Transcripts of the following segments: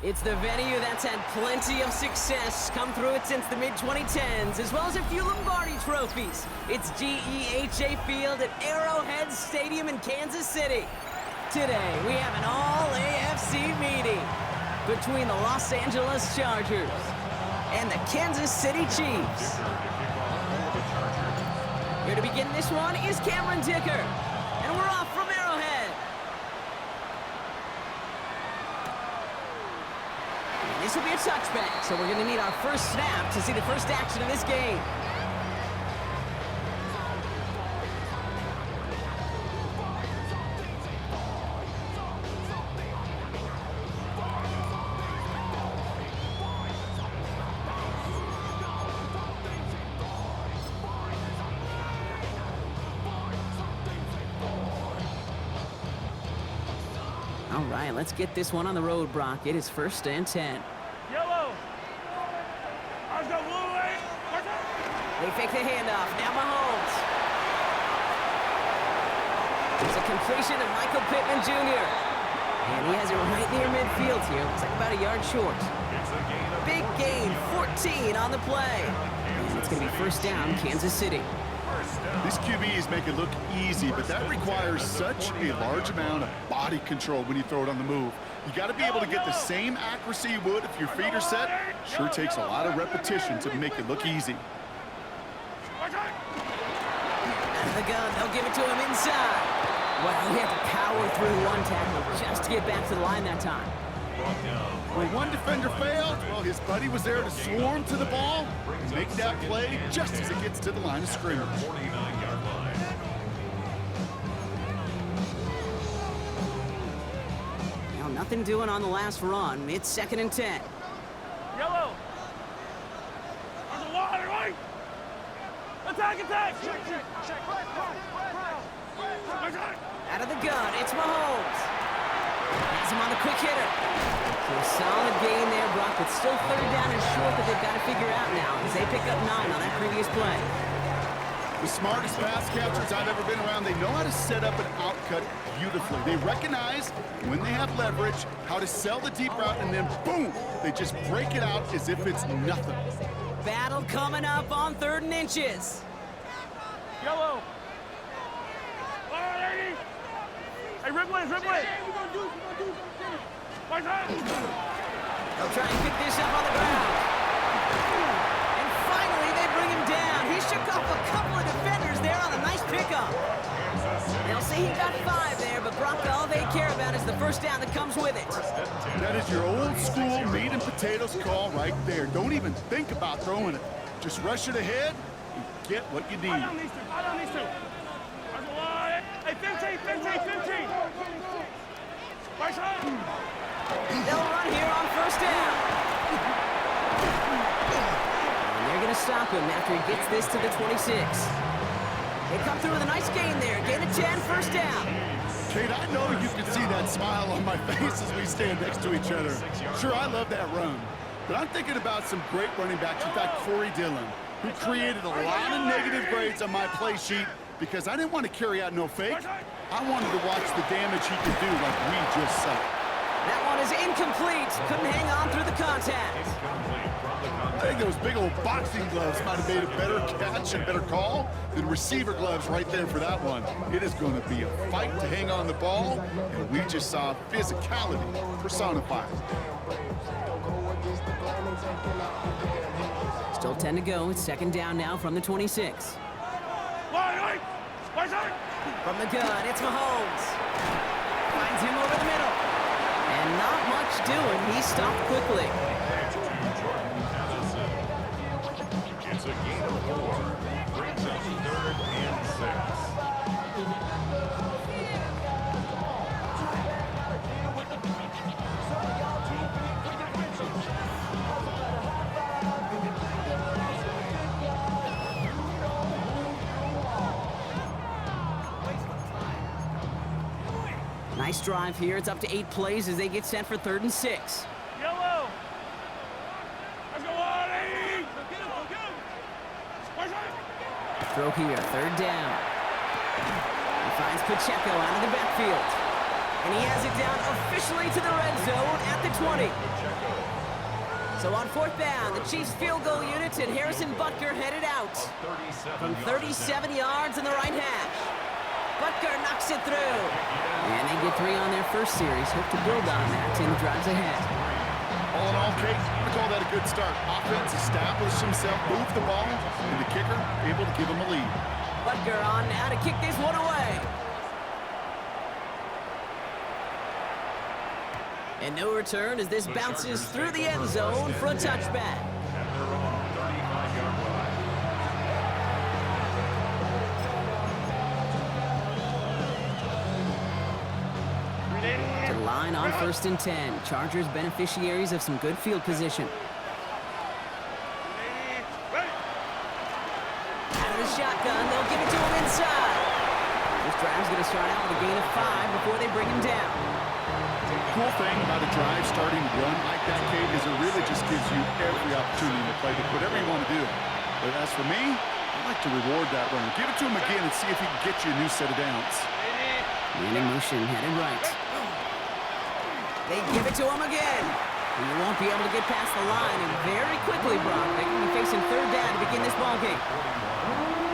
It's the venue that's had plenty of success, come through it since the mid-2010s, as well as a few Lombardi trophies. It's GEHA Field at Arrowhead Stadium in Kansas City. Today, we have an all-AFC meeting between the Los Angeles Chargers and the Kansas City Chiefs. Here to begin this one is Cameron Dicker, and we're off from Arrowhead. This will be a touchback, so we're going to need our first snap to see the first action of this game. All right, let's get this one on the road, Brock. It is 1st and 10. Yellow. They fake the handoff. Now Mahomes. It's a completion to Michael Pittman Jr. And he has it right near midfield here. Looks like about a yard short. Big gain, 14 on the play. And it's going to be first down, Kansas City. These QBs make it look easy, but that requires such a large amount of body control when you throw it on the move. You got to be able to get the same accuracy you would if your feet are set. Sure takes a lot of repetition to make it look easy. Out of the gun, they'll give it to him inside. Well, he had to power through one tackle just to get back to the line that time. When one defender failed, well, his buddy was there to swarm to the ball and make that play just as it gets to the line of scrimmage. Now, nothing doing on the last run. It's 2nd and 10. Yellow. There's a water, right? Attack, attack. Check. Out of the gun, it's Mahomes. Has him on the quick hitter. So a solid gain there, Brock. It's still 3rd down and short that they've got to figure out now as they pick up 9 on that previous play. The smartest pass catchers I've ever been around, they know how to set up an outcut beautifully. They recognize when they have leverage, how to sell the deep route, and then boom, they just break it out as if it's nothing. Battle coming up on 3rd and inches. Yellow. Hey, Ripley. They'll try and pick this up on the ground. And finally, they bring him down. He shook off a couple of defenders there on a nice pickup. They'll say he got 5 there, but Brock, all they care about is the first down that comes with it. That is your old school meat and potatoes call right there. Don't even think about throwing it. Just rush it ahead and get what you need. I don't need to. There's a lot. Hey, 15. Right side. They'll run here on first down. And they're going to stop him after he gets this to the 26. They come through with a nice gain there. Gain of 10, first down. Kate, I know you can see that smile on my face as we stand next to each other. Sure, I love that run. But I'm thinking about some great running backs. In fact, Corey Dillon, who created a lot of negative grades on my play sheet because I didn't want to carry out no fake. I wanted to watch the damage he could do like we just saw. That one is incomplete. Couldn't hang on through the contact. I think those big old boxing gloves might have made a better catch and better call than receiver gloves right there for that one. It is going to be a fight to hang on the ball, and we just saw physicality personified. Still 10 to go. It's 2nd down now from the 26. From the gun, it's Mahomes. Finds him over the middle. And not much doing. He stopped quickly. It's a gain of 4. Brings up 3rd and 6. Nice drive here. It's up to 8 plays as they get set for 3rd and 6. Yellow. Let's go, Artie. Throw here, 3rd down. He finds Pacheco out of the backfield. And he has it down officially to the red zone at the 20. So on fourth down, the Chiefs field goal unit and Harrison Butker headed out from 37 yards in the right hash. Butker knocks it through. And they get 3 on their first series. Hope to build on that in the drives ahead. All in all, Kate, I'm going to call that a good start. Offense established himself, moved the ball, and the kicker able to give him a lead. Butker on now to kick this one away. And no return as this bounces through the end zone for a touchback. To the line on 1st and 10. Chargers beneficiaries of some good field position. Out of the shotgun, they'll give it to him inside. This drive's going to start out with a gain of 5 before they bring him down. Cool thing about a drive starting run like that, Kate, is it really just gives you every opportunity to play whatever you want to do. But as for me, I like to reward that runner. Give it to him again and see if he can get you a new set of downs. Man in motion, headed right. They give it to him again. He won't be able to get past the line, and very quickly, Brock, they will be facing 3rd down to begin this ballgame.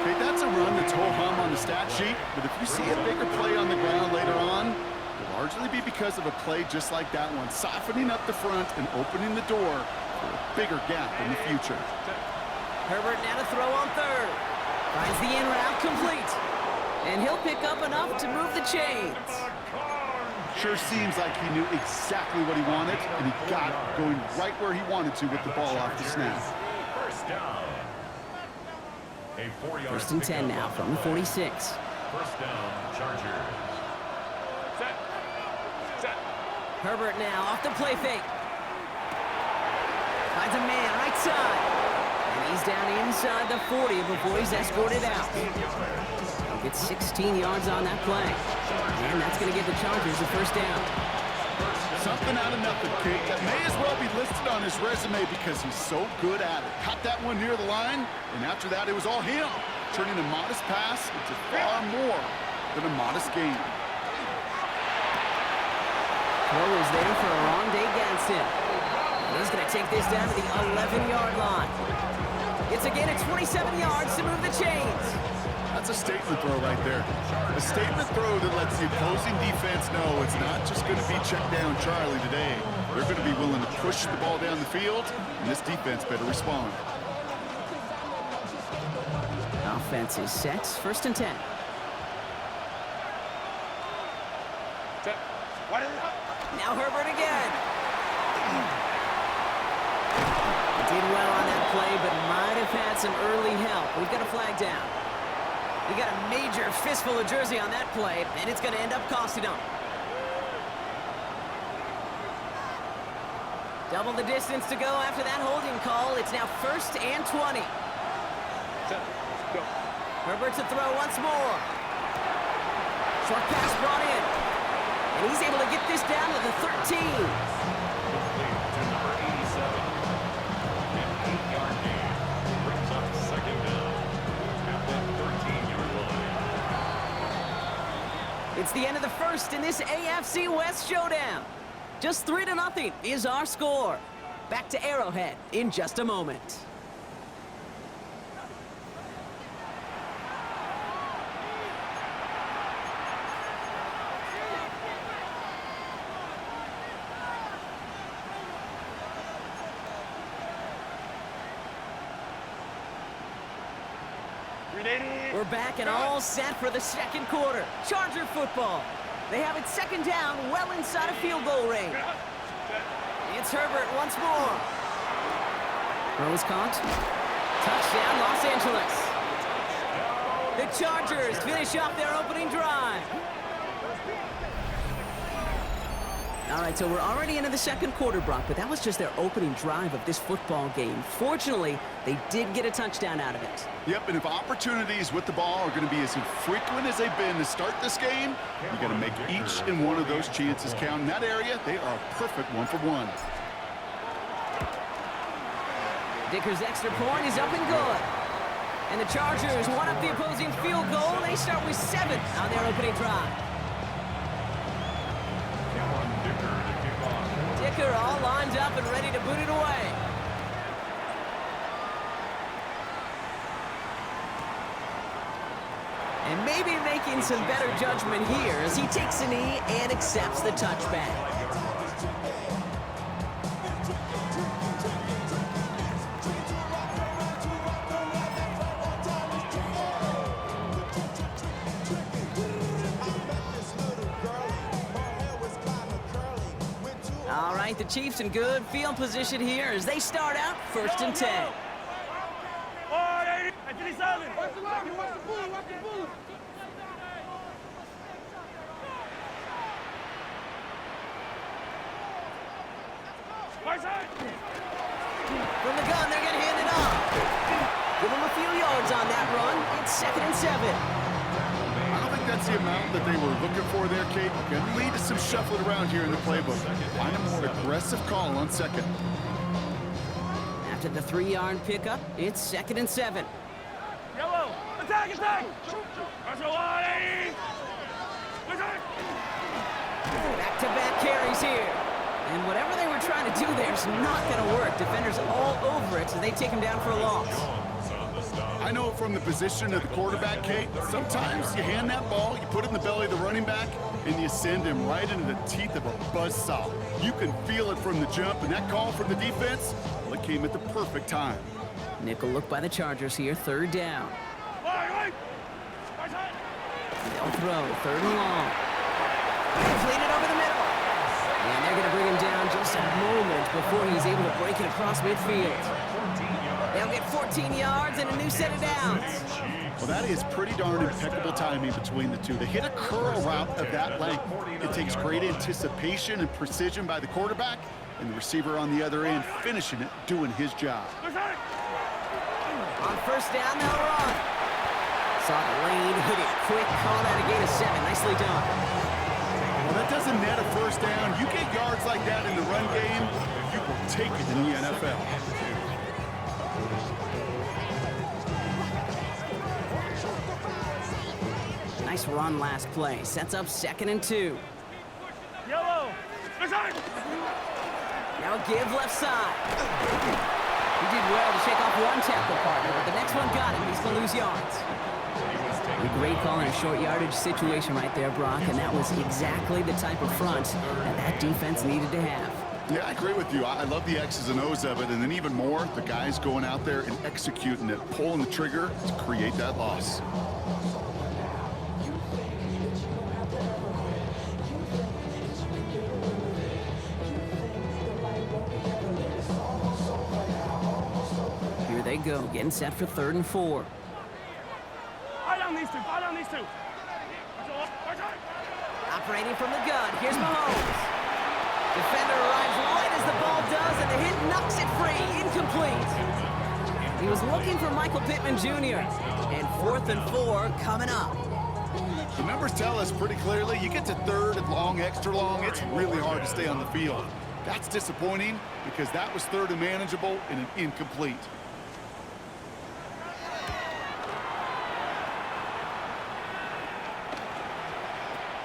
Okay, that's a run that's ho-hum on the stat sheet, but if you see a bigger play on the ground later on, it'll largely be because of a play just like that one, softening up the front and opening the door for a bigger gap in the future. Herbert now to throw on 3rd. Finds the in route complete. And he'll pick up enough to move the chains. Sure seems like he knew exactly what he wanted, and he got it, going right where he wanted to with the ball off the snap. First down. A 4-yard 1st and 10 now from the 46. First down, Chargers. Herbert now off the play fake. Finds a man right side. And he's down inside the 40 before he's escorted out. He'll get 16 yards on that play. And that's going to give the Chargers a 1st down. Something out of nothing, Kate. That may as well be listed on his resume because he's so good at it. Caught that one near the line, and after that, it was all him. Turning a modest pass into far more than a modest gain. Throw is there for a wrong day against him. And he's going to take this down to the 11-yard line. It's again at 27 yards to move the chains. That's a statement throw right there. A statement throw that lets the opposing defense know it's not just going to be check down Charlie today. They're going to be willing to push the ball down the field, and this defense better respond. Offense is set. 1st and 10. Now Herbert again. Did well on that play, but might have had some early help. We've got a flag down. We got a major fistful of jersey on that play, and it's going to end up costing them. Double the distance to go after that holding call. It's now 1st and 20. Herbert to throw once more. Short pass brought in. And he's able to get this down to the 13. To number 87. An 8-yard gain. Brings up 2nd down. At the 13-yard line. It's the end of the 1st in this AFC West showdown. Just 3-0 is our score. Back to Arrowhead in just a moment. We're back and all set for the 2nd quarter. Charger football. They have it 2nd down, well inside of field goal range. It's Herbert once more. Throw is caught. Touchdown, Los Angeles. The Chargers finish off their opening drive. All right, so we're already into the 2nd quarter, Brock, but that was just their opening drive of this football game. Fortunately, they did get a touchdown out of it. Yep, and if opportunities with the ball are going to be as infrequent as they've been to start this game, you got to make each and one of those chances count. In that area, they are a perfect 1-for-1. Dicker's extra point is up and good. And the Chargers one up the opposing field goal. They start with 7 on their opening drive. kicker all lined up and ready to boot it away. And maybe making some better judgment here as he takes a knee and accepts the touchback. All right, the Chiefs in good field position here as they start out 1st and 10. 180, 57. Right side. From the gun, they're going to hand it off. Give them a few yards on that run. It's 2nd and 7. I don't think that's the amount that they were looking for there, Kate. Going to lead to some shuffling around here in the playbook. Find a more aggressive call on 2nd. After the 3-yard pickup, it's 2nd and 7. Yellow. Attack, attack. Pressure 180. Attack. Back-to-back carries here. And whatever they were trying to do there is not going to work. Defenders all over it, so they take him down for a loss. I know from the position of the quarterback, Kate, sometimes you hand that ball, you put it in the belly of the running back, and you send him right into the teeth of a buzzsaw. You can feel it from the jump, and that call from the defense, well, it came at the perfect time. Nickel look by the Chargers here, 3rd down. Right side. They'll throw, 3rd and long. Completed over the middle. And they're going to bring him down just a moment before he's able to break it across midfield. They'll get 14 yards and a new set of downs. Well, that is pretty darn impeccable timing between the two. They hit a curl route of that length. It takes great anticipation and precision by the quarterback, and the receiver on the other end finishing it, doing his job. On 1st down, they'll run. Saw the lane, hit it quick, call that a gain of 7. Nicely done. Well, that doesn't net a 1st down. You get yards like that in the run game, you will take it in the NFL. Nice run last play. Sets up 2nd and 2. Yellow. Attack. Now a give left side. He did well to shake off one tackle partner, but the next one got him. He's going to lose yards. A great call in a short yardage situation right there, Brock, and that was exactly the type of front that defense needed to have. Yeah, I agree with you. I love the X's and O's of it, and then even more, the guys going out there and executing it, pulling the trigger to create that loss. Here they go, getting set for 3rd and 4. Fire down these two. Operating from the gun, here's Mahomes. Defender arrives right as the ball does, and the hit knocks it free, incomplete. He was looking for Michael Pittman Jr., and 4th and 4 coming up. The numbers tell us pretty clearly, you get to 3rd and long, extra long, it's really hard to stay on the field. That's disappointing because that was 3rd and manageable and an incomplete.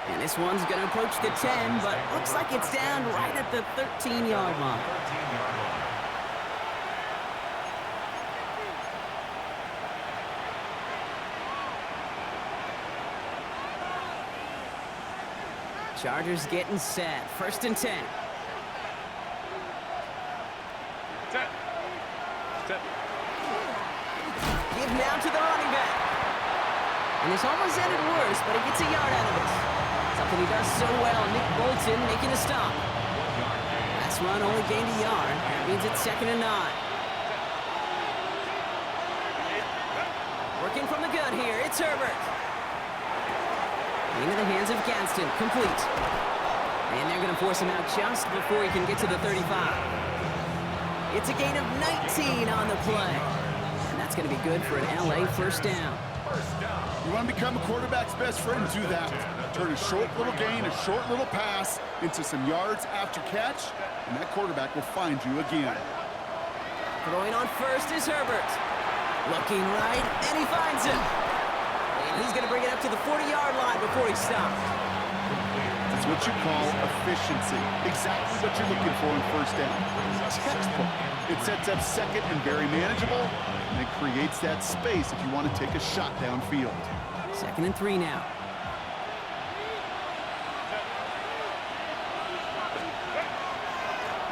And this one's going to approach the 10, but looks like it's down right at the 13-yard line. Chargers getting set. 1st and 10. Set. Give now to the running back. And this almost ended worse, but he gets a yard out of it. Something he does so well. Nick Bolton making a stop. Last run only gained a yard. That means it's 2nd and 9. Working from the gun here. It's Herbert. Into the hands of Gadsden. Complete. And they're going to force him out just before he can get to the 35. It's a gain of 19 on the play. And that's going to be good for an LA 1st down. You want to become a quarterback's best friend, do that. Turn a short little gain, a short little pass into some yards after catch, and that quarterback will find you again. Throwing on 1st is Herbert. Looking right, and he finds him. And he's going to bring it up to the 40-yard line before he stops. It's what you call efficiency. Exactly what you're looking for in first down. Textbook. It sets up second and very manageable, and it creates that space if you want to take a shot downfield. 2nd and 3 now.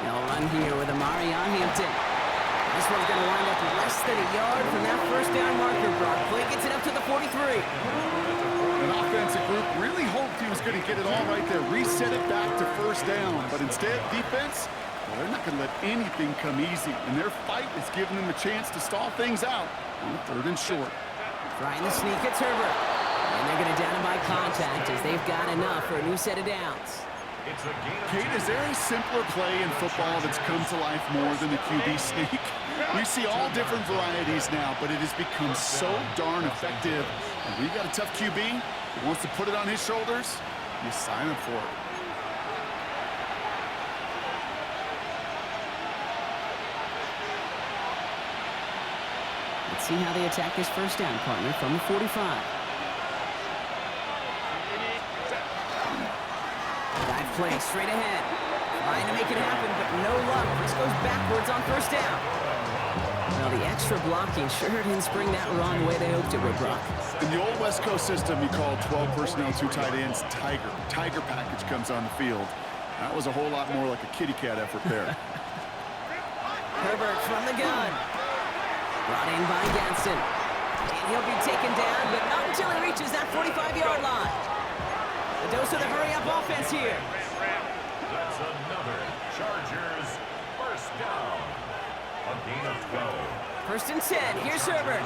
They'll run here with Amarion Hampton. This one's going to wind up less than a yard from that first down marker. Brock Clay gets it up to the 43. An offensive group really hoped he was going to get it all right there, reset it back to first down. But instead, defense, well, they're not going to let anything come easy. And their fight is giving them a chance to stall things out on 3rd and short. Trying to sneak, it's Herbert. And they're going to down him by contact as they've got enough for a new set of downs. Kate, is there a simpler play in football that's come to life more than the QB sneak? We see all different varieties now, but it has become so darn effective. And when you got a tough QB who wants to put it on his shoulders, you sign up for it. Let's see how they attack this first down, partner, from the 45. Dive play straight ahead. Trying to make it happen, but no luck. This goes backwards on first down. Well, the extra blocking sure didn't spring that run the way they hoped it would, Brock. In the old West Coast system, you call 12 personnel, 2 tight ends, Tiger. Tiger package comes on the field. That was a whole lot more like a kitty cat effort there. Herbert from the gun. Brought in by Gadsden. And he'll be taken down, but not until he reaches that 45-yard line. A dose of the hurry-up offense here. That's another Chargers first down. A gain of 12. 1st and 10. Here's Herbert.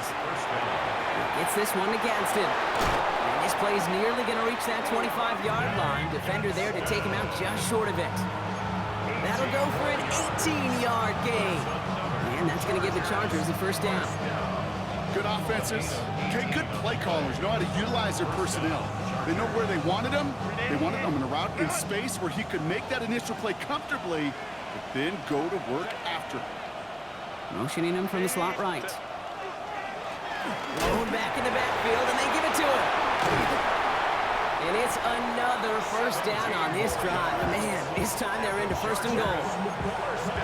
Gets this one to Gadsden. And this play is nearly going to reach that 25-yard line. Defender there to take him out just short of it. That'll go for an 18-yard gain. And that's going to give the Chargers a first down. Good offenses. Okay, good play callers know how to utilize their personnel. They know where they wanted him. They wanted him in a route in space where he could make that initial play comfortably, but then go to work after. Motioning him from the slot right. Thrown back in the backfield, and they give it to him. And it's another first down on this drive. Man, this time they're into 1st and goal.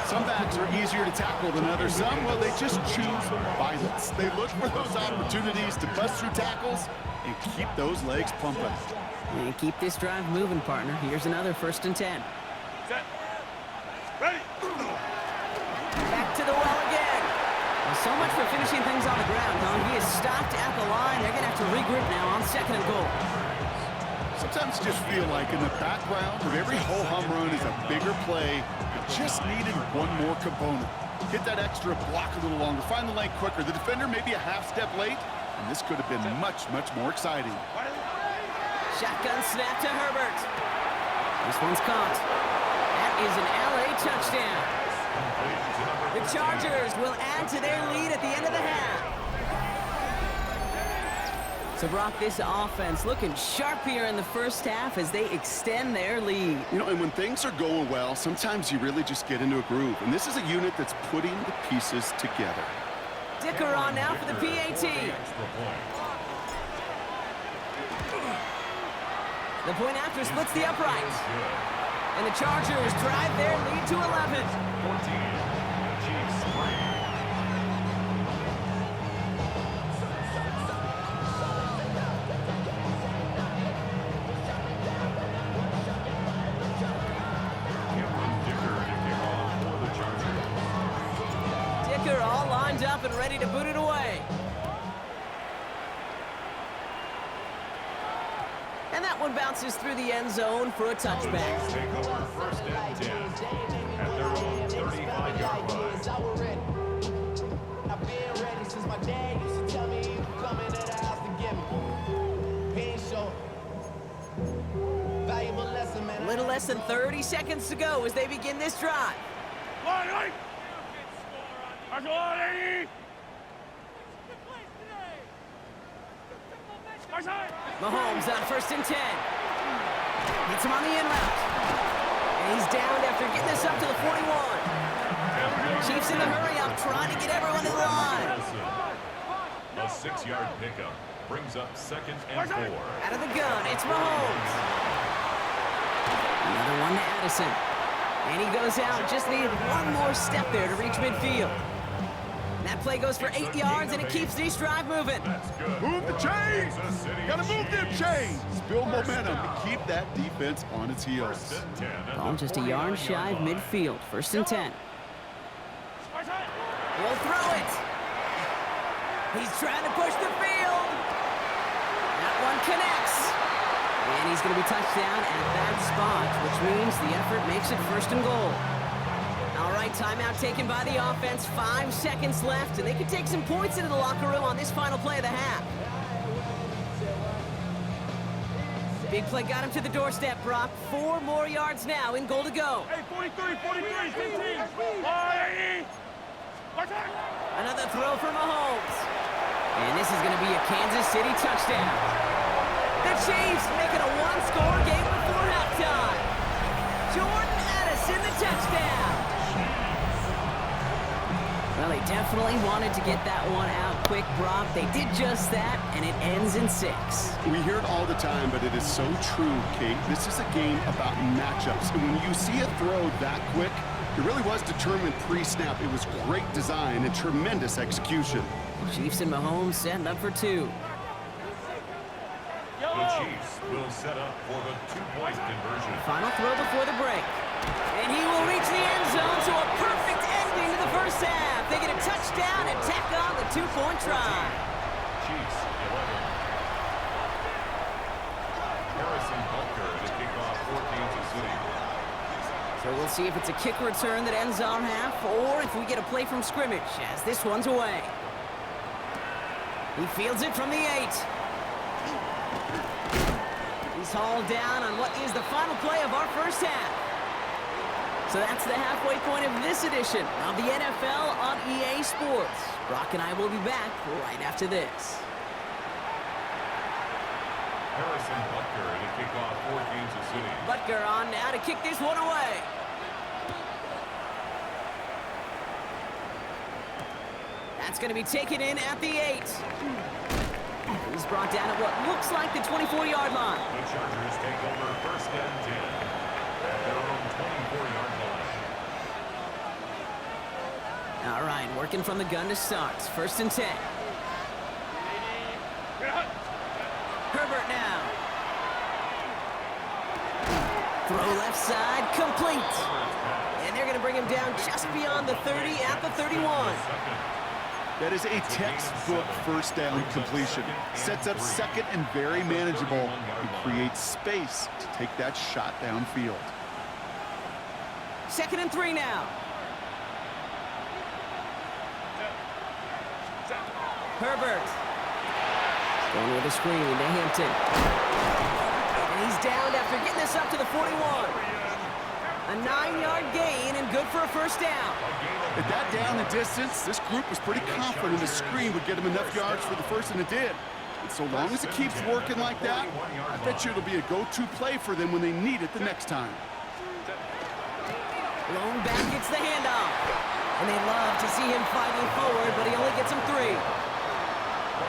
Some backs are easier to tackle than others. Some, well, they just choose violence. They look for those opportunities to bust through tackles and keep those legs pumping. And keep this drive moving, partner. Here's another 1st and 10. Set. Ready. Back to the well again. Well, so much for finishing things on the ground, huh? He is stopped at the line. They're going to have to regroup now on 2nd and goal. Sometimes you just feel like in the background of every ho-hum run is a bigger play. It just needed one more component. Hit that extra block a little longer. Find the lane quicker. The defender may be a half step late, and this could have been much, much more exciting. Shotgun snap to Herbert. This one's caught. That is an LA touchdown. The Chargers will add to their lead at the end of the half. So, Brock, this offense looking sharp here in the first half as they extend their lead. You know, and when things are going well, sometimes you really just get into a groove. And this is a unit that's putting the pieces together. Dicker on now for the PAT. The point after splits the upright. And the Chargers drive their lead to 11. 14. Chiefs play. Dicker all lined up and ready to boot it away. And that one bounces through the end zone for a touchback. Take over 1st and 10 at their own 35-yard line. I've been ready since my dad used to tell me he would come into the house to get me. He ain't show. Valuable lesson, man. A little less than 30 seconds to go as they begin this drive. Line, line. Marshal on 80. Mahomes on 1st and 10. Hits him on the in route. And he's down after getting this up to the 41. Chiefs in the hurry up, trying to get everyone in line. A 6-yard pickup brings up 2nd and 4. Out of the gun, it's Mahomes. Another one to Addison. And he goes out, just needed one more step there to reach midfield. And that play goes for 8 yards, and it keeps this drive moving. Move the chains! Gotta move them chains! Build momentum and keep that defense on its heels. Ball just a yard shy of midfield. 1st and 10. He'll throw it. He's trying to push the field. That one connects. And he's going to be touched down at that spot, which means the effort makes it 1st and goal. All right, timeout taken by the offense. 5 seconds left, and they can take some points into the locker room on this final play of the half. Big play got him to the doorstep, Brock. 4 more yards now in goal to go. Hey, 43, 15. Another throw for Mahomes. And this is going to be a Kansas City touchdown. The Chiefs make it a 1-score game before halftime. Jordan Addison, the touchdown. Well, they definitely wanted to get that one out quick, Brock. They did just that, and it ends in 6. We hear it all the time, but it is so true, Kate. This is a game about matchups. And when you see a throw that quick, it really was determined pre-snap. It was great design and tremendous execution. The Chiefs and Mahomes setting up for 2. The Chiefs will set up for the 2-point conversion. Final throw before the break. And he will reach the end zone to a perfect ending to the first half. They get a touchdown and tack on the 2-point try. Chiefs 11. Harrison Butker to kick off for Kansas City. So we'll see if it's a kick return that ends our half, or if we get a play from scrimmage, as this one's away. He fields it from the 8. He's hauled down on what is the final play of our first half. So that's the halfway point of this edition of the NFL on EA Sports. Brock and I will be back right after this. Harrison Butker to kick off for Kansas City. Butker on now to kick this one away. That's going to be taken in at the 8. He's brought down at what looks like the 24-yard line. The Chargers take over 1st and 10 at their own 24-yard line. All right, working from the gun to start. 1st and 10. Herbert now. Throw left side, complete. And they're going to bring him down just beyond the 30 at the 31. That is a textbook first down completion. Sets up 2nd and very manageable and creates space to take that shot downfield. 2nd and 3 now. Herbert. Going with a screen to Hampton. And he's downed after getting this up to the 41. A 9-yard gain and good for a 1st down. At that down and distance, this group was pretty confident the screen would get them enough yards for the 1st, and it did. And so long as it keeps working like that, I bet you it'll be a go-to play for them when they need it the next time. Lone back gets the handoff. And they love to see him fighting forward, but he only gets him 3.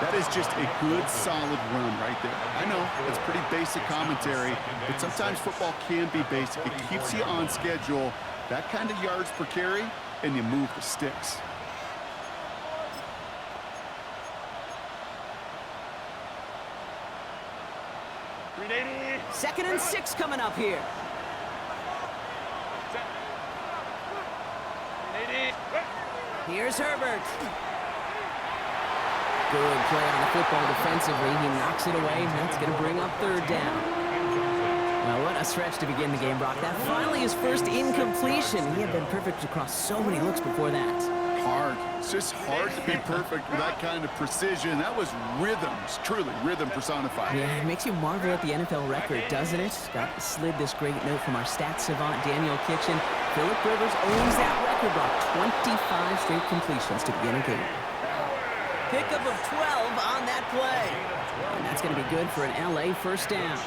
That is just a good, solid run right there. I know, it's pretty basic commentary, but sometimes football can be basic. It keeps you on schedule, that kind of yards per carry, and you move the sticks. Second and 6 coming up here. Here's Herbert. Good play on the football defensively. He knocks it away, and that's going to bring up 3rd down. Well, what a stretch to begin the game, Brock. That finally his first incompletion. He had been perfect across so many looks before that. Hard. It's just hard to be perfect with that kind of precision. That was rhythm. It's truly rhythm personified. Yeah, it makes you marvel at the NFL record, doesn't it? Got slid this great note from our stats savant, Daniel Kitchen. Phillip Rivers owns that record, Brock. 25 straight completions to begin a game. Pickup of 12 on that play. And that's going to be good for an LA 1st down.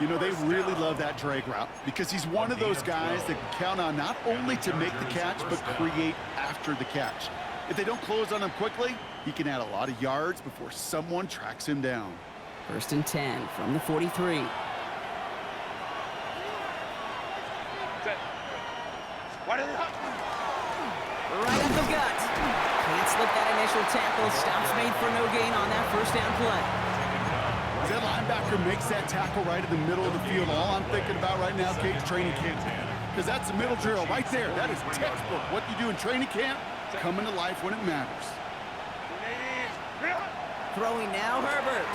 You know, they really love that drag route because he's one of those guys that can count on not only to make the catch, but create after the catch. If they don't close on him quickly, he can add a lot of yards before someone tracks him down. 1st and 10 from the 43. initial tackle. Stops made for no gain on that first down play. As that linebacker makes that tackle right in the middle of the field, all I'm thinking about right now, Kate, training camp. Because that's the middle drill right there. That is textbook. What you do in training camp, coming to life when it matters. Throwing now, Herbert.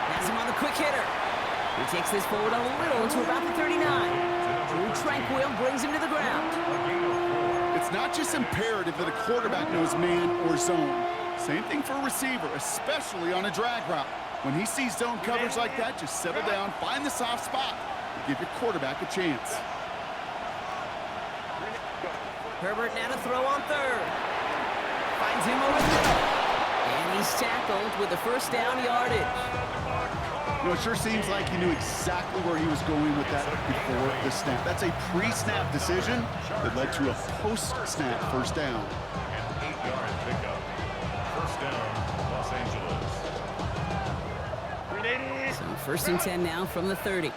Has him on the quick hitter. He takes this forward a little to about the 39. Drew Tranquill brings him to the ground. It's not just imperative that a quarterback knows man or zone. Same thing for a receiver, especially on a drag route. When he sees zone coverage like that, just settle down, find the soft spot, and give your quarterback a chance. Herbert now to throw on third. Finds him over the middle. And he's tackled with the first down yardage. You know, it sure seems like he knew exactly where he was going with that before the snap. That's a pre-snap decision that led to a post-snap first down. An 8-yard pickup. First down, Los Angeles. So first and 10 now from the 30.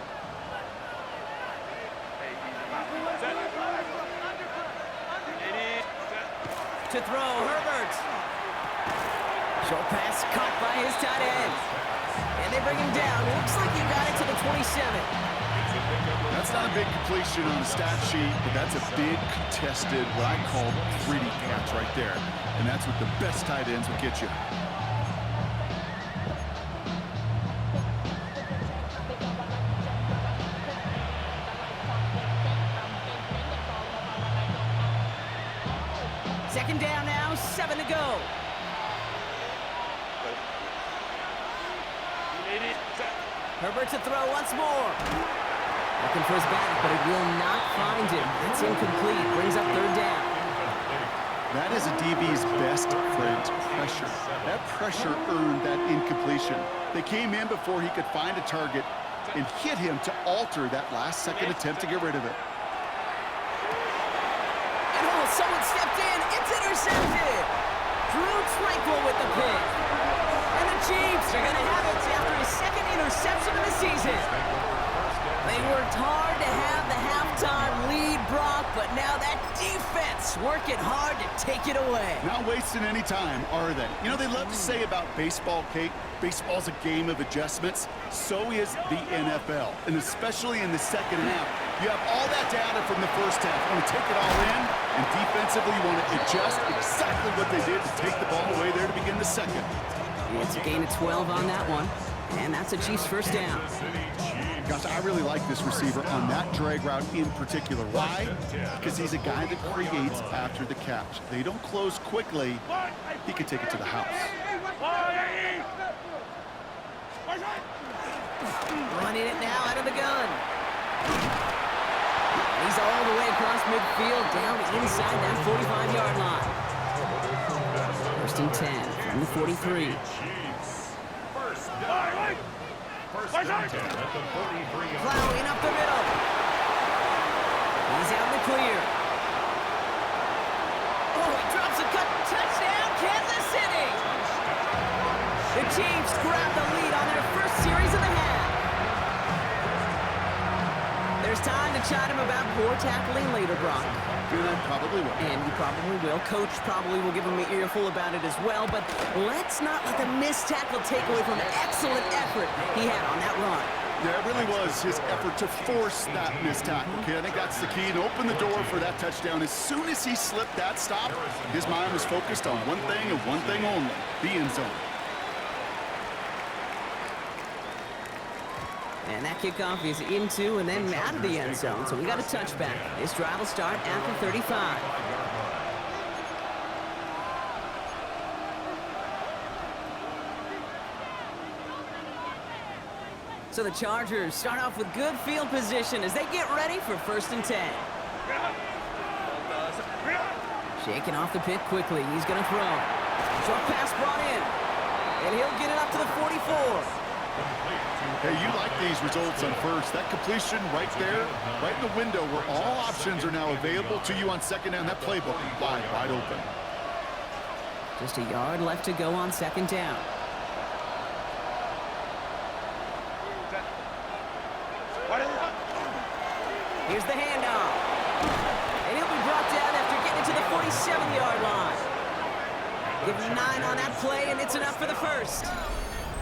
To throw, Herbert. Short pass caught by his tight end. And they bring him down. Looks like he got it to the 27. That's not a big completion on the stat sheet, but that's a big contested, what I call gritty catch right there. And that's what the best tight ends will get you. Second down now, 7 to go. Herbert to throw once more. Looking for his back, but it will not find him. That's incomplete. Brings up third down. That is a DB's best friend, pressure. That pressure earned that incompletion. They came in before he could find a target and hit him to alter that last-second attempt to get rid of it. And oh, someone stepped in. It's intercepted. Drew Tranquill with the pick. And the Chiefs are going to have it after his second interception of the season. They worked hard to have the halftime lead, Brock, but now that defense working hard to take it away. Not wasting any time, are they? You know, they love to say about baseball, Kate, baseball's a game of adjustments. So is the NFL, and especially in the second half. You have all that data from the first half. You want to take it all in, and defensively you want to adjust exactly what they did to take the ball away there to begin the second. It's a gain of 12 on that one, and that's a Chiefs first down. Gosh, I really like this receiver on that drag route in particular. Why? Because he's a guy that creates after the catch. They don't close quickly. He can take it to the house. Running it now out of the gun. He's all the way across midfield, down inside that 45-yard line. First and 10 from the 43. First and 10 at the 43. Plowing up the middle. He's out in the clear. Oh, he drops a cut. Touchdown, Kansas City. The Chiefs grab the lead on their first series of the half. There's time to chide him about poor tackling later, Brock. And I probably will. And you probably will. Coach probably will give him an earful about it as well. But let's not let the missed tackle take away from the excellent effort he had on that run. Yeah, it really was his effort to force that missed tackle. Okay, I think that's the key, and open the door for that touchdown. As soon as he slipped that stop, his mind was focused on one thing and one thing only, the end zone. And that kickoff is into and then out of the end zone. So we got a touchback. This drive will start after 35. So the Chargers start off with good field position as they get ready for first and 10. Shaking off the pit quickly. He's going to throw. Short pass brought in. And he'll get it up to the 44. Hey, you like these results on first. That completion right there, right in the window where all options are now available to you on second down. That playbook wide open. Just a yard left to go on second down. Here's the handoff. And he'll be brought down after getting to the 47-yard line. Give him 9 on that play, and it's enough for the first.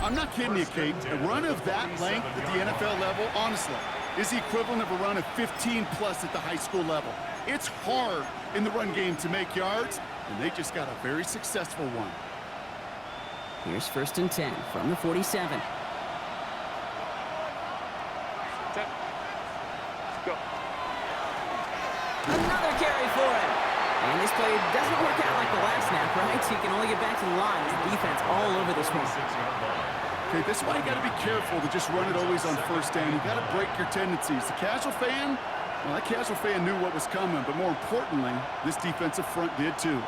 I'm not kidding you, Kate. A run of that length at the NFL level, honestly, is the equivalent of a run of 15-plus at the high school level. It's hard in the run game to make yards, and they just got a very successful one. Here's 1st and 10 from the 47. Set. Go. Another carry for him. And this play doesn't work out like the last snap, right? So he can only get back to the line. The defense all over this one. Okay, this is why you got to be careful to just run it always on 1st down. You got to break your tendencies. The casual fan, well, that casual fan knew what was coming, but more importantly, this defensive front did too.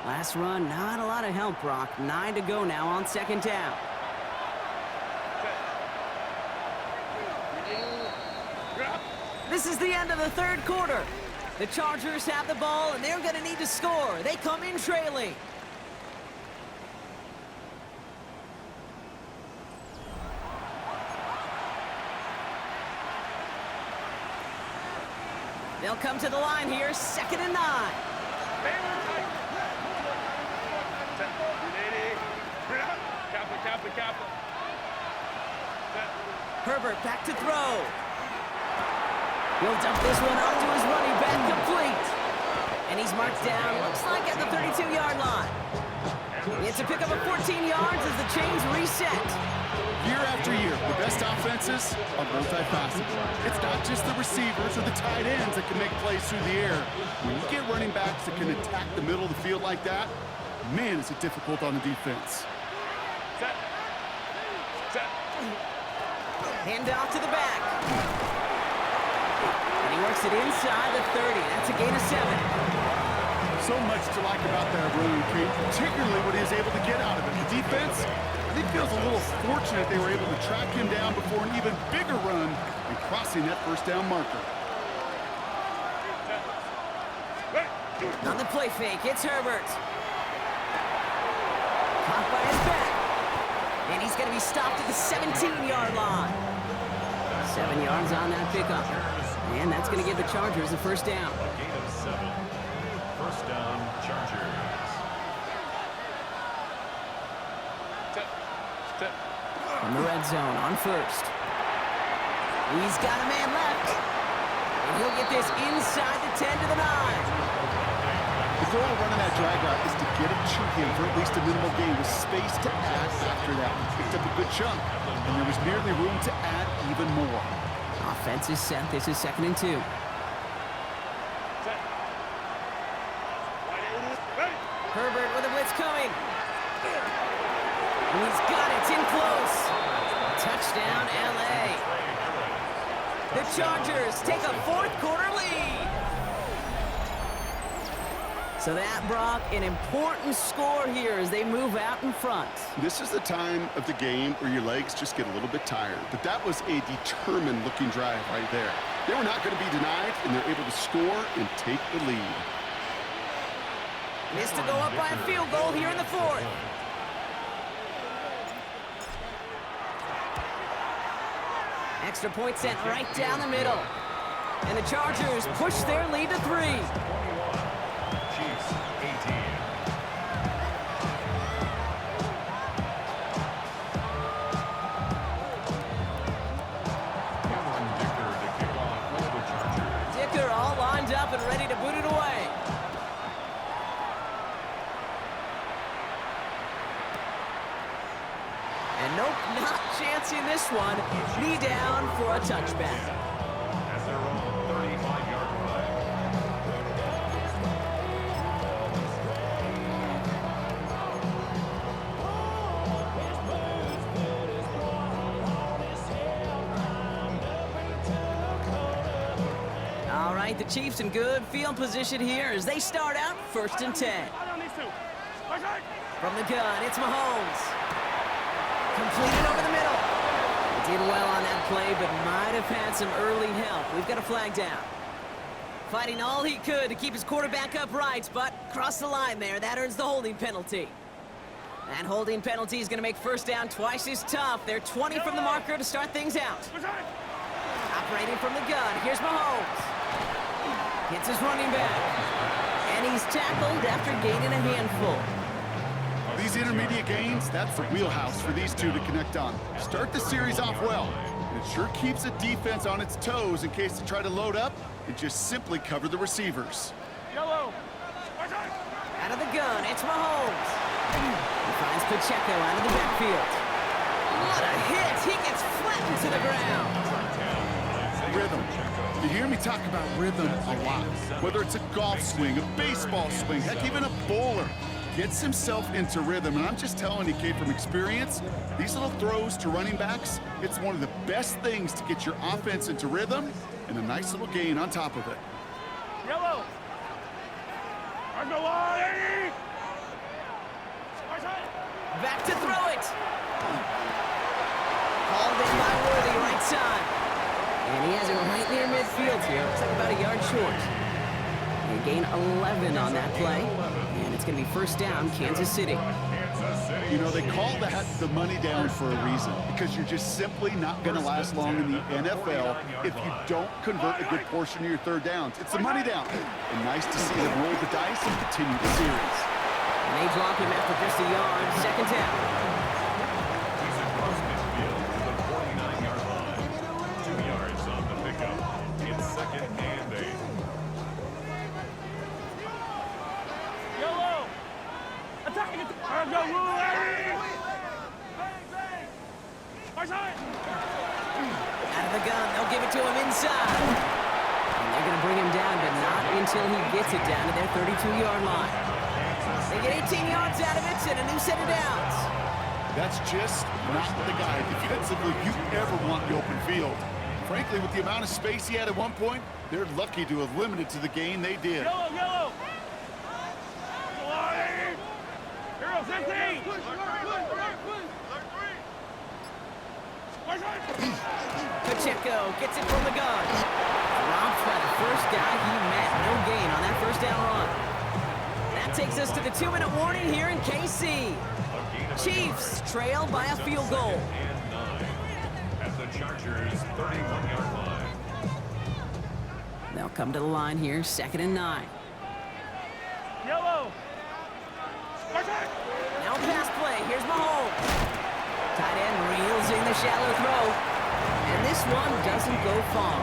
Last run, not a lot of help, Brock. 9 to go now on 2nd down. This is the end of the 3rd quarter. The Chargers have the ball, and they're going to need to score. They come in trailing. They'll come to the line here, 2nd and 9. Herbert back to throw. He'll dump this one off to his running back, complete. And he's marked down, looks like at the 32-yard line. He gets to pick up a 14 yards as the chains reset. Year after year, the best offenses are multifaceted. It's not just the receivers or the tight ends that can make plays through the air. When you get running backs that can attack the middle of the field like that, man, is it difficult on the defense. Set. Set. Hand off to the back. And he works it inside the 30. That's a gain of 7. So much to like about that run, Kate, particularly what he is able to get out of it. The defense, I think, feels a little fortunate they were able to track him down before an even bigger run and crossing that 1st down marker. On the play fake, it's Herbert. Caught by his back. And he's going to be stopped at the 17-yard line. 7 yards on that pickup. And that's going to give the Chargers a 1st down. A gain of 7. 1st down, Chargers. From the red zone on 1st. He's got a man left. And he'll get this inside the 10 to the 9. The goal of running that drag route is to get it to him for at least a minimal gain with space to add after that. He picked up a good chunk, and there was merely room to add even more. Offense is set. This is 2nd and 2. Herbert with a blitz coming. And he's got it. It's in close. Touchdown, L.A. The Chargers take a 4th quarter lead. So that, Brock, an important score here as they move out in front. This is the time of the game where your legs just get a little bit tired. But that was a determined-looking drive right there. They were not going to be denied, and they're able to score and take the lead. Missed to go up by a field goal here in the 4th. Extra point sent right down the middle. And the Chargers push their lead to 3. Chiefs 18. Cameron Dicker to kick off for the Chargers. Dicker all lined up and ready to boot it away. And nope, not chancing this one. Knee down for a touchback. At their own 35-yard line. All right, the Chiefs in good field position here as they start out 1st and 10. From the gun, it's Mahomes. Completed over the middle. He did well on that play, but might have had some early help. We've got a flag down. Fighting all he could to keep his quarterback upright, but crossed the line there. That earns the holding penalty. That holding penalty is going to make 1st down twice as tough. They're 20 from the marker to start things out. Operating from the gun, here's Mahomes. Hits his running back. he's tackled after gaining a handful. These intermediate gains, that's the wheelhouse for these two to connect on. Start the series off well. It sure keeps the defense on its toes in case they try to load up and just simply cover the receivers. Yellow. Out of the gun, it's Mahomes. He finds Pacheco out of the backfield. What a hit! He gets flattened to the ground. Rhythm. You hear me talk about rhythm a lot. Whether it's a golf swing, a baseball swing, heck, even a bowler gets himself into rhythm. And I'm just telling you, Kate, from experience, these little throws to running backs, it's one of the best things to get your offense into rhythm and a nice little gain on top of it. Yellow. Back to throw it. Hauled in by Worthy, right side. And he has it right near midfield here. Looks like about a yard short. They gain 11 on that play. And it's going to be first down, Kansas City. You know, they call that the money down for a reason, because you're just simply not going to last long in the NFL if you don't convert a good portion of your third downs. It's the money down. And nice to see them roll the dice and continue the series. And they drop him after just a yard. Second down. He's across midfield to the 49-yard line. 2 yards on the pickup. It's second and 8. Yellow. Attacking it. Out of the gun, they'll give it to him inside. And they're going to bring him down, but not until he gets it down to their 32-yard line. They get 18 yards out of it and a new set of downs. That's just not the guy defensively you ever want in the open field. Frankly, with the amount of space he had at one point, they're lucky to have limited to the gain they did. Yellow. Hero 15. Pacheco gets it from the gun. Dropped by the first guy he met. No gain on that first down run. That takes us to the 2-minute warning here in KC. Chiefs trail by a field goal. And 9 at the Chargers' 31-yard line. They'll come to the line here, 2nd and 9. Yellow. Now pass play. Here's Mahomes. Tight end reels in the shallow throw. And this one doesn't go far.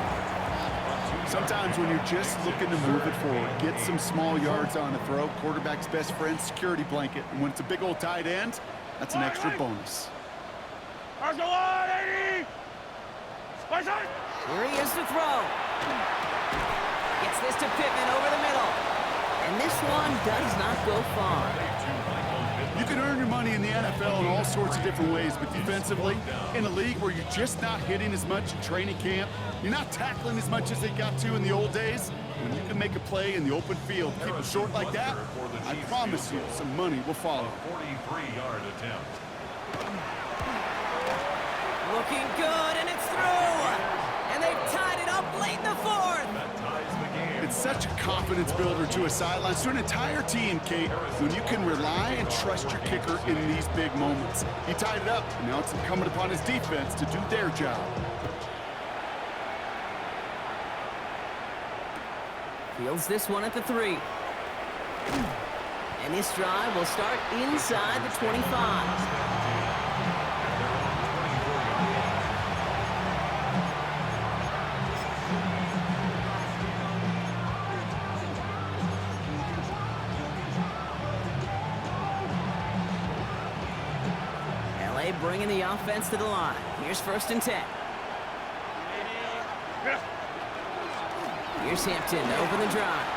Sometimes when you're just looking to move it forward, get some small yards on the throw, quarterback's best friend, security blanket. And when it's a big old tight end, that's an extra bonus. Here he is to throw. Gets this to Pittman over the middle. And this one does not go far. You can earn your money in the NFL in all sorts of different ways, but defensively, in a league where you're just not hitting as much in training camp, you're not tackling as much as they got to in the old days, when you can make a play in the open field, keep it short like that, I promise you some money will follow. 43-yard attempt. Looking good, and it's through. And they've tied it up late in the fourth. That ties the game. It's such a confidence builder to a sideline, to an entire team, Kate, when you can rely and trust your kicker in these big moments. He tied it up, and now it's incumbent upon his defense to do their job. Fields this one at the 3. And this drive will start inside the 25. Bringing the offense to the line. Here's 1st and 10. Here's Hampton to open the drive.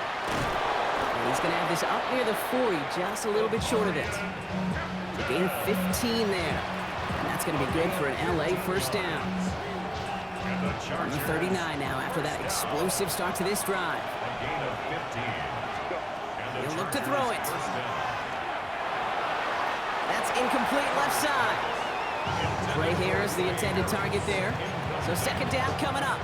And he's going to have this up near the 40, just a little bit short of it. So gain of 15 there. And that's going to be good for an LA first down. On the 39 now after that explosive start to this drive. A gain of 15. He'll look to throw it. That's incomplete left side. Right here is the intended target there. So 2nd down coming up.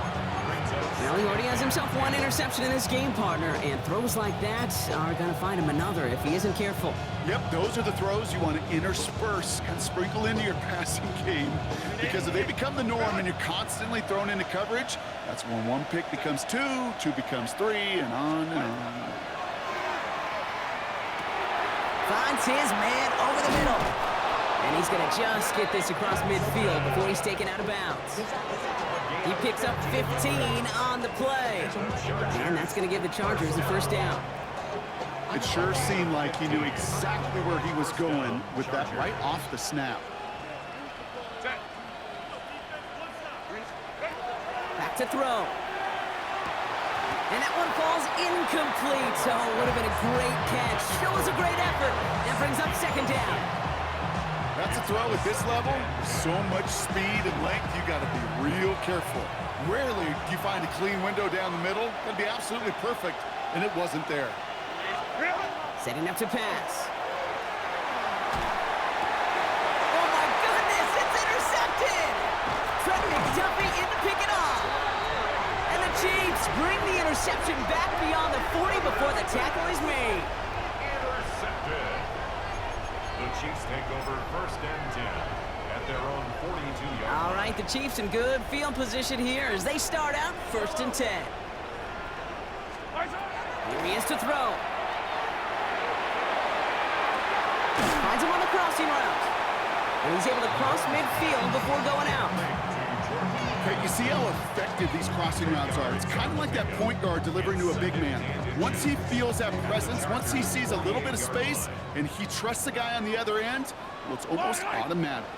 Well, he already has himself one interception in this game, partner, and throws like that are going to find him another if he isn't careful. Yep, those are the throws you want to intersperse and sprinkle into your passing game, because if they become the norm and you're constantly thrown into coverage, that's when 1 pick becomes 2, 2 becomes 3, and on and on. Finds his man over the middle. And he's going to just get this across midfield before he's taken out of bounds. He picks up 15 on the play. And that's going to give the Chargers a first down. It sure seemed like he knew exactly where he was going with that right off the snap. Back to throw. And that one falls incomplete. So it would have been a great catch. Still was a great effort. That brings up second down. That's a throw at this level. So much speed and length, you got to be real careful. Rarely do you find a clean window down the middle. That'd be absolutely perfect, and it wasn't there. Setting up to pass. Oh my goodness, it's intercepted! Trent McDuffie in to pick it off. And the Chiefs bring the interception back beyond the 40 before the tackle is made. Intercepted. The Chiefs take over first and 10 at their own 42-yard line. All right, the Chiefs in good field position here as they start out first and 10. Here he is to throw. Finds him on the crossing route. And he's able to cross midfield before going out. Okay, you see how effective these crossing routes are. It's kind of like that point guard delivering to a big man. Once he feels that presence, once he sees a little bit of space, and he trusts the guy on the other end, well, it's almost automatic.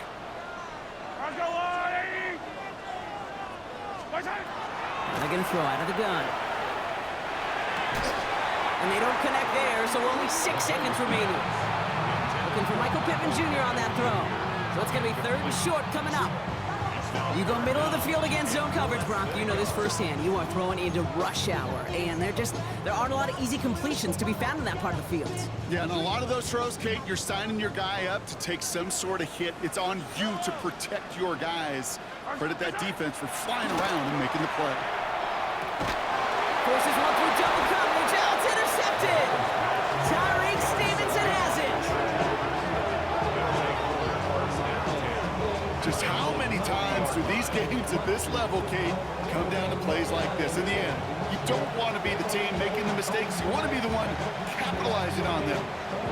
And they're going to throw out of the gun. And they don't connect there, so only 6 seconds remaining. Looking for Michael Pittman Jr. on that throw. So it's going to be third and short coming up. You go middle of the field against zone coverage, Brock. You know this firsthand. You are throwing into rush hour, and there aren't a lot of easy completions to be found in that part of the field. Yeah, and a lot of those throws, Kate, you're signing your guy up to take some sort of hit. It's on you to protect your guys. Credit that defense for flying around and making the play. Forces one through double coverage. Now it's intercepted. Tyreek Stevenson has it. Just how many times do these games at this level, Kate, come down to plays like this? In the end, you don't want to be the team making the mistakes. You want to be the one capitalizing on them.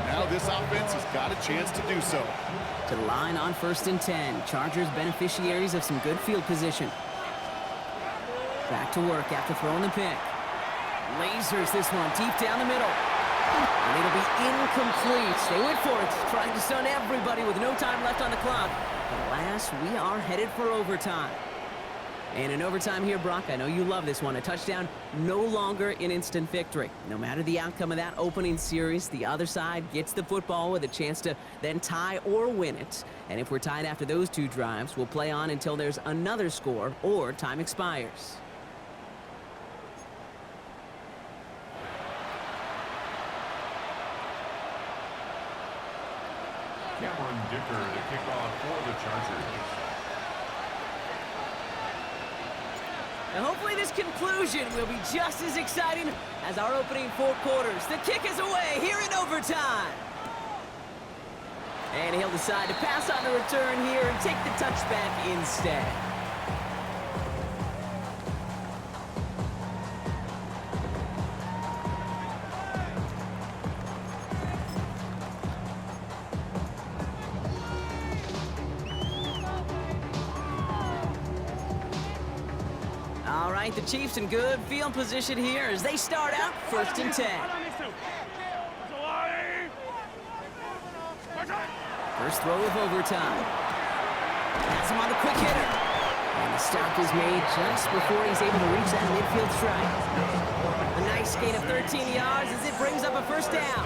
Now this offense has got a chance to do so. To the line on first and 10. Chargers beneficiaries of some good field position. Back to work after throwing the pick. Lasers this one deep down the middle. And it'll be incomplete. They went for it, trying to stun everybody with no time left on the clock. But alas, we are headed for overtime. And in overtime here, Brock, I know you love this one. A touchdown, no longer an instant victory. No matter the outcome of that opening series, the other side gets the football with a chance to then tie or win it. And if we're tied after those two drives, we'll play on until there's another score or time expires. Cameron Dicker to kick off for the Chargers. And hopefully this conclusion will be just as exciting as our opening 4 quarters. The kick is away here in overtime. And he'll decide to pass on the return here and take the touchback instead. All right, the Chiefs in good field position here as they start out first and 10. First throw of overtime. Has him on the quick hitter. And the stop is made just before he's able to reach that midfield strike. A nice gain of 13 yards as it brings up a first down.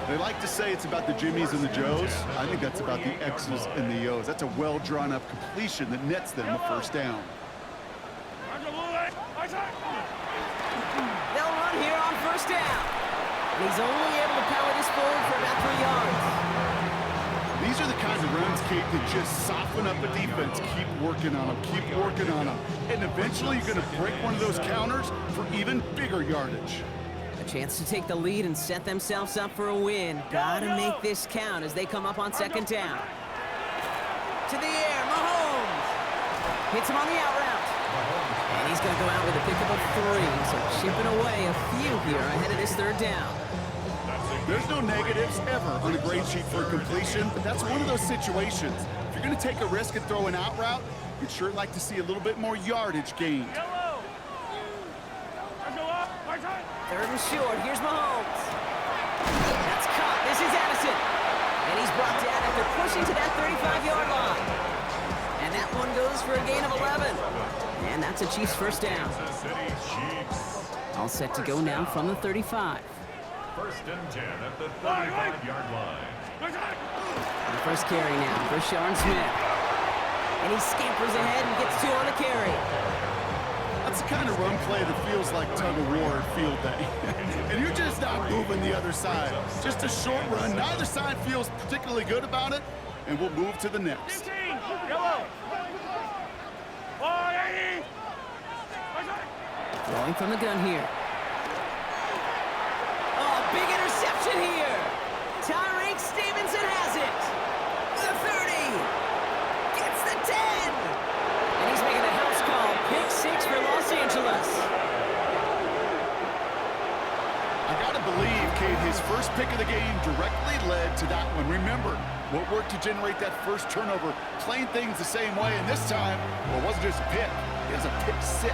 They like to say it's about the Jimmies and the Joes. I think that's about the X's and the O's. That's a well-drawn-up completion that nets them a first down. They'll run here on first down. And he's only able to power this forward for about 3 yards. These are the kinds of runs, Kate, that just soften up a defense. Keep working on them, keep working on them. And eventually you're going to break one of those counters for even bigger yardage. A chance to take the lead and set themselves up for a win. Gotta make this count as they come up on second down. To the air, Mahomes. Hits him on the out route. And he's going to go out with a pick of 3. So chipping away a few here ahead of this third down. There's no negatives ever on a grade sheet for a completion, but that's one of those situations. If you're going to take a risk and throw an out route, you'd sure like to see a little bit more yardage gained. Yellow. Let's go up. My time. 3rd and short. Here's Mahomes. That's caught. This is Addison. And he's brought down after pushing to that 35-yard line. And that one goes for a gain of 11. And that's a Chiefs first down. Kansas City Chiefs. All set to go now from the 35. 1st and 10 at the 35-yard line. My time. The first carry now for Sean Smith. And he scampers ahead and gets 2 on the carry. That's the kind of run play that feels like tug-of-war at field day. And you're just not moving the other side. Just a short run. Neither side feels particularly good about it, and we'll move to the next. 15. Yellow. 180. My time. Throwing from the gun here. Oh, big interception here. Tyreek Stevenson has it. The 30. Gets the 10. And he's making a house call. Pick 6 for Los Angeles. I gotta believe, Kate, his first pick of the game directly led to that one. Remember, what worked to generate that first turnover, playing things the same way, and this time, well, it wasn't just a pick, it was a pick 6.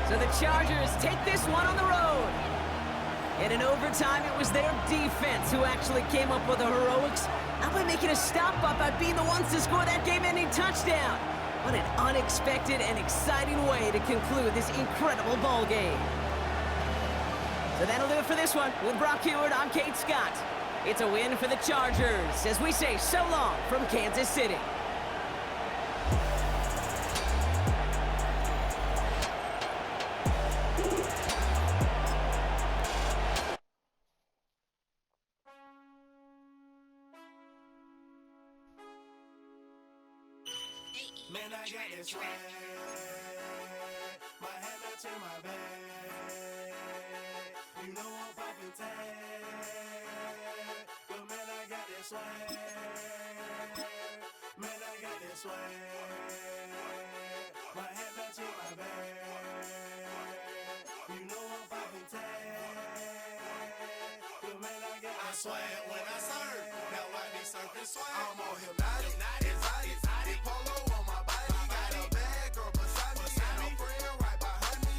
So the Chargers take this one on the road. And in overtime, it was their defense who actually came up with the heroics, not by making a stop, but by being the ones to score that game-ending touchdown. What an unexpected and exciting way to conclude this incredible ball game. So that'll do it for this one. With Brock Heward, I'm Kate Scott. It's a win for the Chargers as we say so long from Kansas City. Man, I got this swag. My head not in my bag. You know I'm poppin' tag. But man, I got this swag. Man, I got this swag. My head not in my bag. You know I'm poppin' tag. But man, I got this swag when I serve. Now I be surfing swag. I'm on hypnotic, exotic.